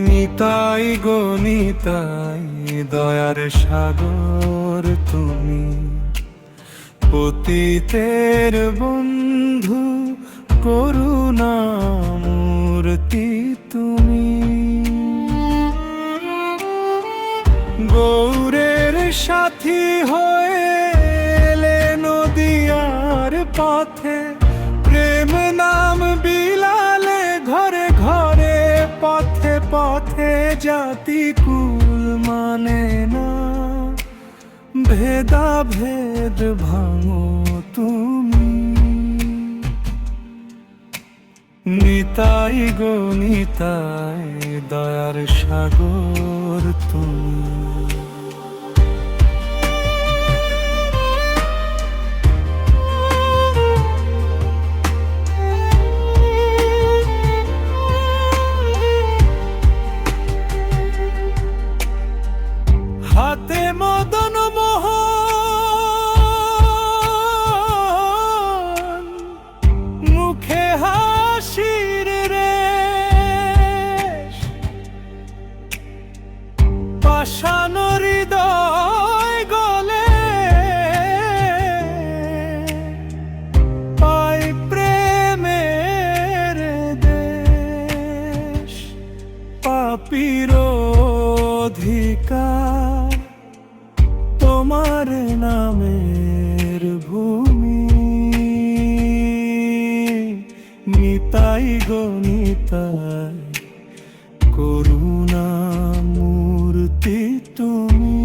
নিতাই গো নিতাই, দয়ার সাগর তুমি, পতিতের বন্ধু, করুণামূর্তি তুমি। গৌরের সাথী হয়ে এলে নদিয়ার পথে, প্রেম নাম বিলালে ঘরে ঘরে, পথে পথে জাতি কুল মানে না, ভেদা ভেদ ভাঙো তুমি। নিতাই গো নিতাই, দয়ার সাগর তুমি। হাতে মদন মোহন, মুখে হাসির রেশ, পাষাণ হৃদয় গলে পাই প্রেমের দেশ। পাপীর অধিকার তোমার নামের ভূমি। নিতাই গো নিতাই, করুণামূর্তি তুমি।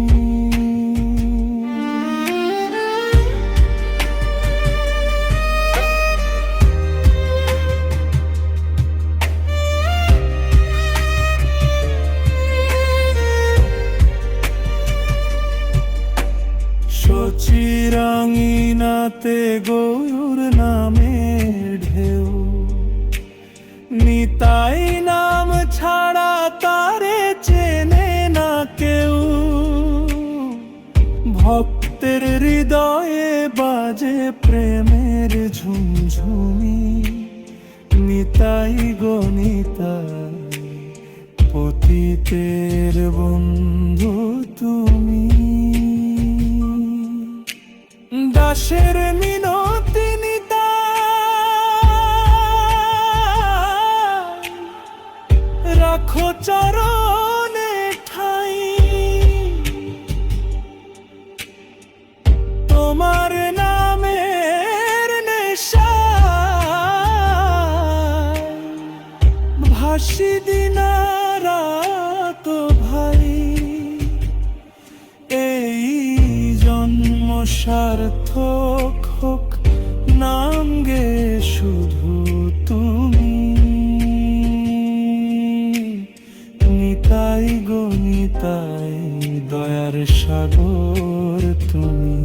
চিরাঙিনাতে গৌর নামের ঢেউ, নিতাই নাম ছাড়া তারে চেনে না কেউ। ভক্তের হৃদয়ে বাজে প্রেমের ঝুমঝুমি। নিতাই গো নিতাই, পতিতের বন্ধু তুমি। দাসের মিনতি নিতাই, রাখো চরণে ঠাই। তোমার নামের নেশায় ভাসি দিনারাত ভাই। এই জন্ম সার্থক হোক, নাম গে শুধু তুমি। নিতাই গো নিতাই, দয়ার সাগর তুমি।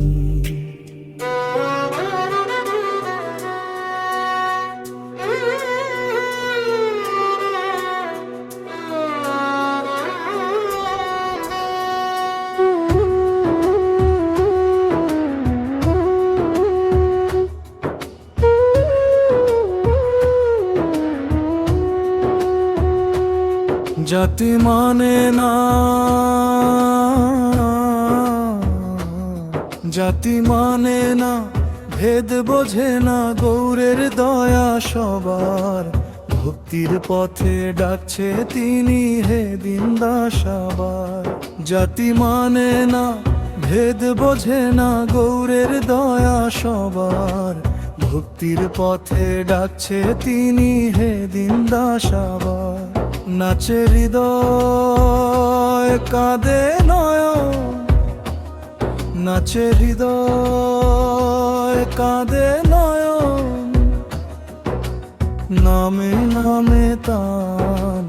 জাতি মানে না, জাতি মানে না, ভেদ বোঝে না, গৌরের দয়া সবার। ভক্তির পথে ডাকছে তিনি, হে দিন দাস আবার। জাতি মানে না, ভেদ বোঝে না, গৌরের দয়া সবার। ভক্তির পথে ডাকছে তিনি, হে দিন দাস আবার। নাচে হৃদয় কাঁদে নয়ন, নাচে হৃদয় কাঁদে নয়ন। নামে নামে তান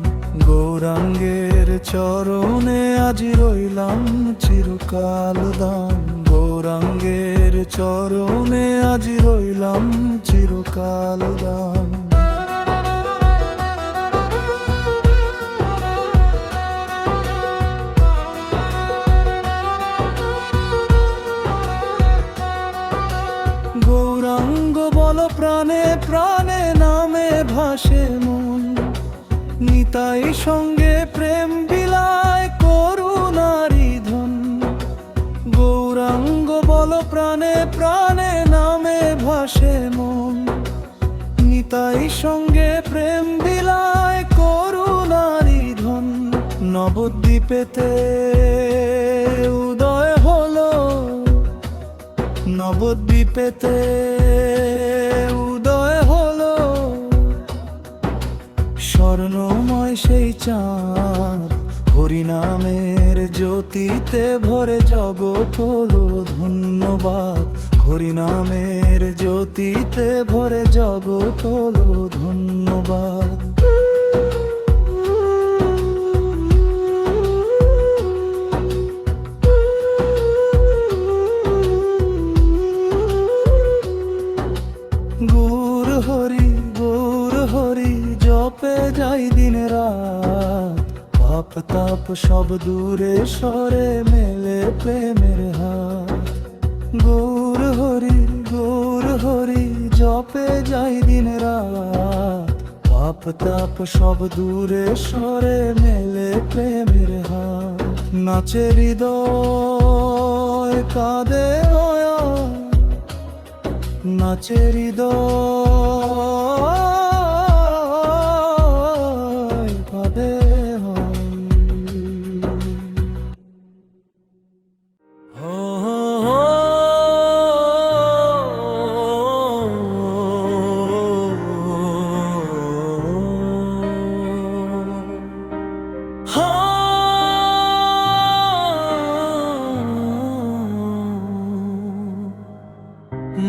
গৌরাঙ্গের চরণে, আজ রইলাম চিরকাল দান। গৌরাঙ্গের চরণে আজ রইলাম চিরকাল দান। গৌরাঙ্গ বল প্রাণে প্রাণে, নামে ভাসে মন। নিতাই সঙ্গে প্রেম বিলায় করুণারি ধন। গৌরাঙ্গ বল প্রাণে প্রাণে নামে ভাসে মন। নিতাই সঙ্গে প্রেম বিলায় করুণারি ধন। নবদ্বীপেতে উদয় হলো, নবদ্বীপেতে উদয় হলো স্বর্ণময় সেই চাঁদ। হরিনামের জ্যোতিতে ভরে জগৎ হলো ধন্যবাদ। হরিনামের জ্যোতিতে ভরে জগৎ হলো ধন্যবাদ। গৌর হরি গৌর হরি জপে যাই দিন রাত। পাপ তাপ সব দূরে সরে মেলে প্রেমের হাত। গৌর হরি জপে যাই দিন রাত। পাপ তাপ সব দূরে সরে মেলে প্রেমের হাত। নাচে হৃদয় কাঁদে নয়া, নাচে হৃদয় কাঁদে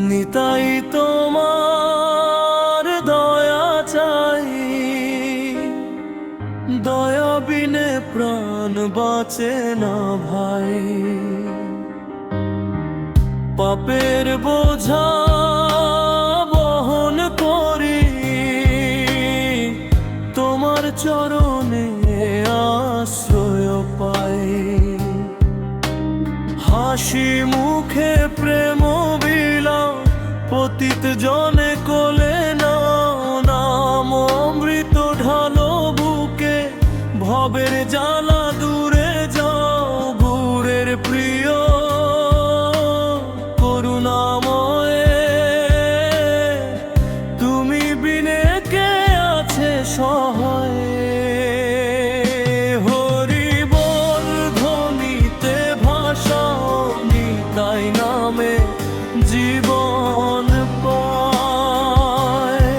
নিতাই তোমার দয়া চাই। দয়া বিনে প্রাণ বাঁচে না ভাই। পাপের বোঝা বহন করি তোমার চরণে আশ্রয় পাই। হাসি মুখে প্রেম বিলাও পতিত জনে কোলে নাও। নাম অমৃত ঢালো বুকে ভবের জ্বালা দূরে যাও। গুরের প্রিয় করুণাময়ে তুমি বিনে কে আছে সহায়। হরি বল ধ্বনিতে ভাষাও নিতাই নামে জীবন পায়।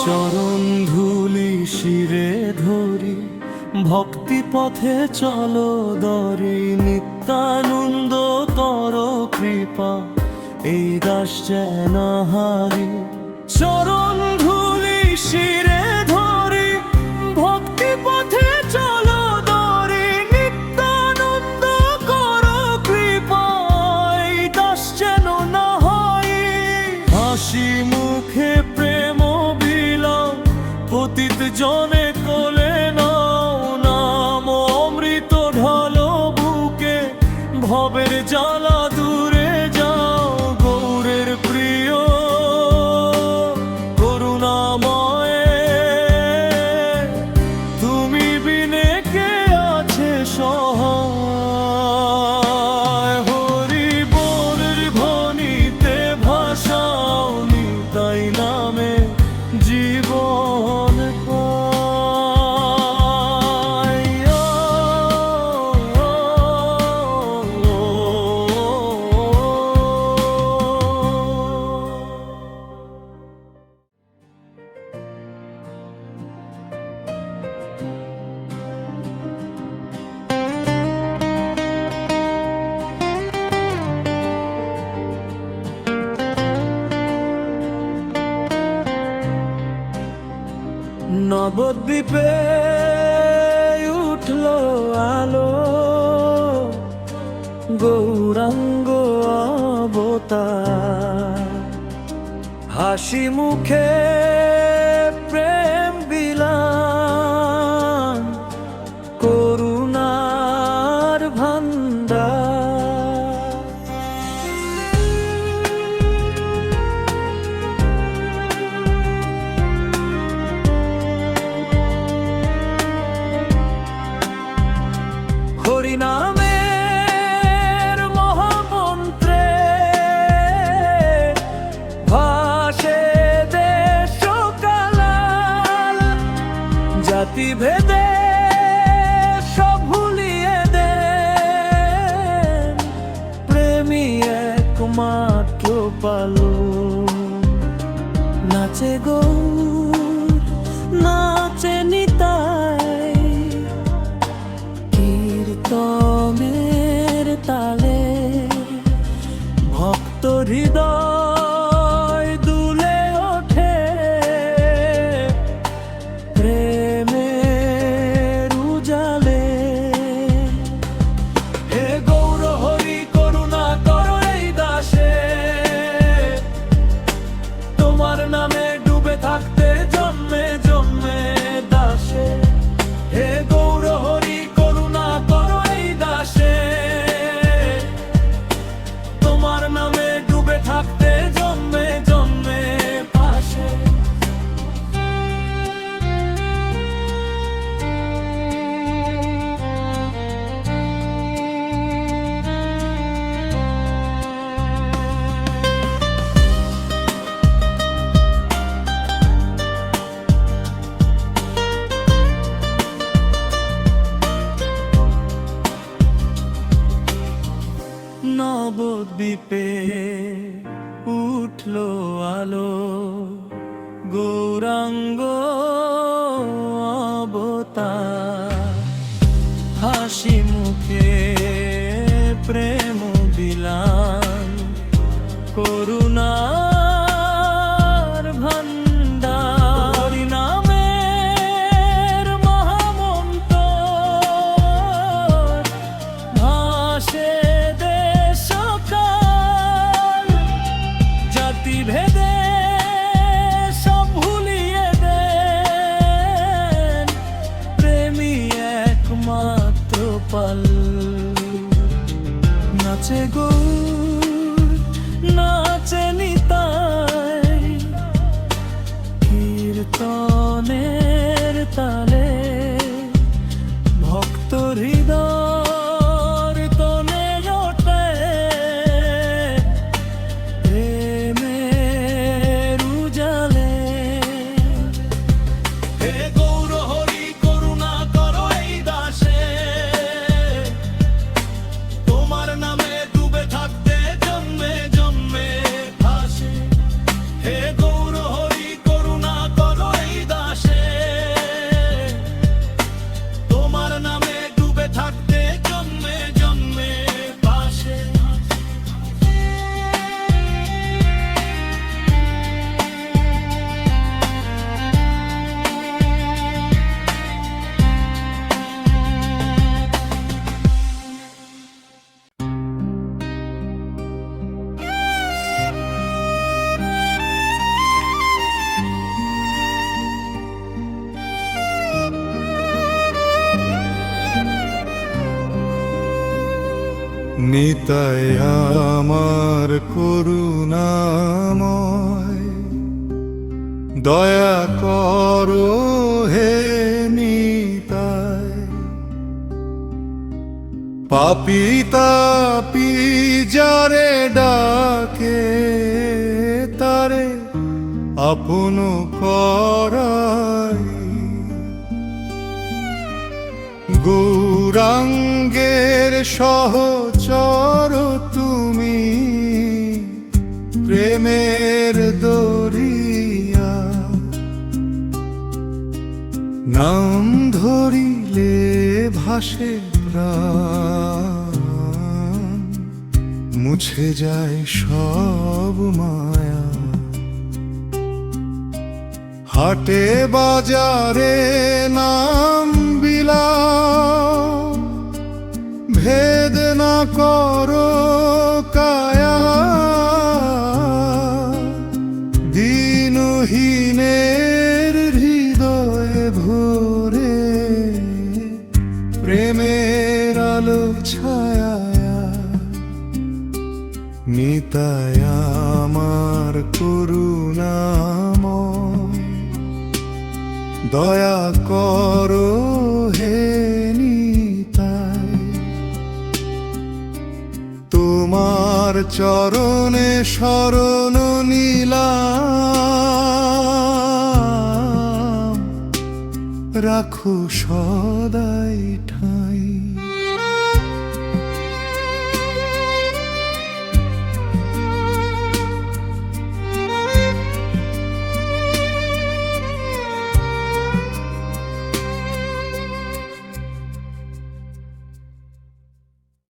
চরণ ধুলি শিরে ধরি ভক্তি পথে চলো দরি। নিত্যানন্দ কর কৃপা এই দাস যেন হারি। চরণ ধুলি শিরে ধরি ভক্তি পথে চলো দরি। নিত্যানন্দ কর কৃপা এই দাস যেন না হয়। হাসি মুখে প্রেম বিলাও পতিত জনে কোলে নাও। নাম অমৃত ঢালো বুকে ভবের জ্বালা দূরে যাও। গৌরের প্রিয় করুণাময়ে তুমি বিনে কে আছে সহায়। হরি বলের ধ্বনিতে ভাষাও নিতাই নামে জীবন পাই। নবদ্বীপে উঠলো আলো, গৌরাঙ্গ অবতার। হাসি মুখে প্রেম বিলান, করুণার ভান্ডার। নাচে গৌর নাচে নিতাই, কীর্তনের তালে ভক্ত হৃদয় দুলে ওঠে, প্রেমের উজালে। হে গৌর হরি করুণা করো এই দাসে, তোমার নামে ডুবে থাকতে জন্মে জন্মে দাসে। হে গৌর হরি করুণা করো এই দাসে, তোমার নামে ডুবে থাকতে জন্মে জন্মে পাশে। নবদ্বীপে উঠলো আলো, গৌরাঙ্গ অবতার, হাসি মুখে প্রেম বিলান, করুণার ভান্ডার। নামের মহামন্ত্র ভাসে ভেদে সব ভুলিয়ে দেন, প্রেমী একমাত্র পাল। নাচে গৌর নাচে নিতাই, কীর্তনের তালে ভক্ত হৃদয় তনে ওঠে, প্রেমের উজালে। হে গৌর হরি করুণা করো এই দাসে, তোমার নামে ডুবে থাকতে জন্মে জন্মে ভাসে। হে গৌর হরি করুণা করো এই দাসে, তোমার নামে ডুবে থাকতে জন্মে জন্মে ভাসে। নিতাই আমার করুণাময়, দয়া করো হে নিতাই। পাপী তাপী যারে ডাকে, তারে আপন করাই। গৌরাঙ্গের সহচর তুমি, প্রেমের দরিয়া। নাম ধরিলে ভাসে প্রাণ, মুছে যায় সব মায়া। হাটে বাজারে নাম বিলাও, ভেদ না করো কায়া। দিনহীনের হৃদয়ে ভরে, প্রেমের আলো ছায়া। নিতাই আমার করুণাময়, দয়া করো হে নিতাই। তোমার চরণে শরণ নিলাম, রাখো সদাই।